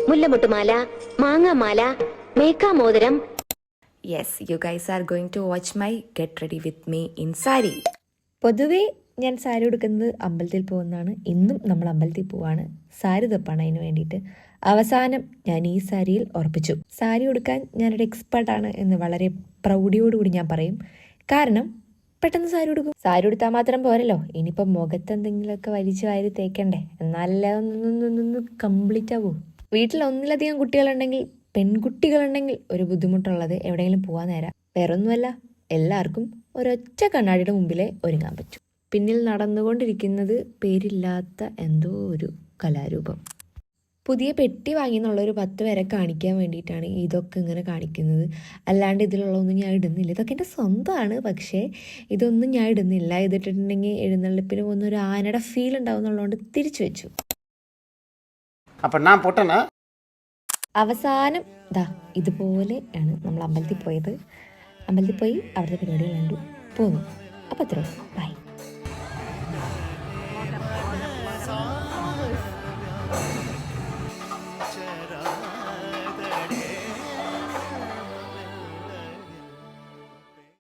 മുല്ലമുട്ടുമാല, മാങ്ങാമാല, മേക്കാമോതിരം. Yes, you guys are going to watch my Get Ready With Me in Sari. പൊതുവേ ഞാൻ സാരി ഉടുക്കുന്നത് അമ്പലത്തിൽ പോകുന്നതാണ്. ഇന്നും നമ്മൾ അമ്പലത്തിൽ പോവാണ്. സാരി തപ്പാണ് അതിന് വേണ്ടിയിട്ട്. അവസാനം ഞാൻ ഈ സാരിയിൽ ഉറപ്പിച്ചു. സാരി ഉടുക്കാൻ ഞാനൊരു എക്സ്പേർട്ടാണ് എന്ന് വളരെ പ്രൗഢിയോടുകൂടി ഞാൻ പറയും. കാരണം പെട്ടെന്ന് സാരി ഉടുക്കും. സാരി ഉടുത്താൽ മാത്രം പോരല്ലോ, ഇനിയിപ്പോൾ മുഖത്ത് എന്തെങ്കിലുമൊക്കെ വലിച്ചു വാരി തേക്കണ്ടേ, എന്നാലല്ലേ ഒന്നൊന്ന് കംപ്ലീറ്റ് ആവൂ. വീട്ടിൽ ഒന്നിലധികം കുട്ടികളുണ്ടെങ്കിൽ, പെൺകുട്ടികളുണ്ടെങ്കിൽ ഒരു ബുദ്ധിമുട്ടുള്ളത് എവിടെയെങ്കിലും പോകാൻ നേരം വേറൊന്നുമല്ല, എല്ലാവർക്കും ഒരൊറ്റ കണ്ണാടിയുടെ മുമ്പിലേ ഒരുങ്ങാൻ പറ്റും. പിന്നിൽ നടന്നുകൊണ്ടിരിക്കുന്നത് പേരില്ലാത്ത എന്തോ ഒരു കലാരൂപം. പുതിയ പെട്ടി വാങ്ങിയെന്നുള്ളൊരു 10 പേരെ കാണിക്കാൻ വേണ്ടിയിട്ടാണ് ഇതൊക്കെ ഇങ്ങനെ കാണിക്കുന്നത്. അല്ലാണ്ട് ഇതിലുള്ളതൊന്നും ഞാൻ ഇടുന്നില്ല. ഇതൊക്കെ എൻ്റെ സ്വന്തമാണ്, പക്ഷേ ഇതൊന്നും ഞാൻ ഇടുന്നില്ല. ഇതിട്ടിട്ടുണ്ടെങ്കിൽ എഴുന്നള്ളിപ്പിന് പോകുന്ന ഒരു ആനയുടെ ഫീൽ ഉണ്ടാവും എന്നുള്ളതുകൊണ്ട് തിരിച്ചു വെച്ചു. അപ്പം ഞാൻ പൊട്ടനാ. അവസാനം ഇതുപോലെയാണ് നമ്മൾ അമ്പലത്തിൽ പോയത്. അമ്പലത്തിൽ പോയി അവിടുത്തെ പരിപാടികൾ കണ്ടു പോന്നു. അപ്പോൾ അത്രേ, ബൈ.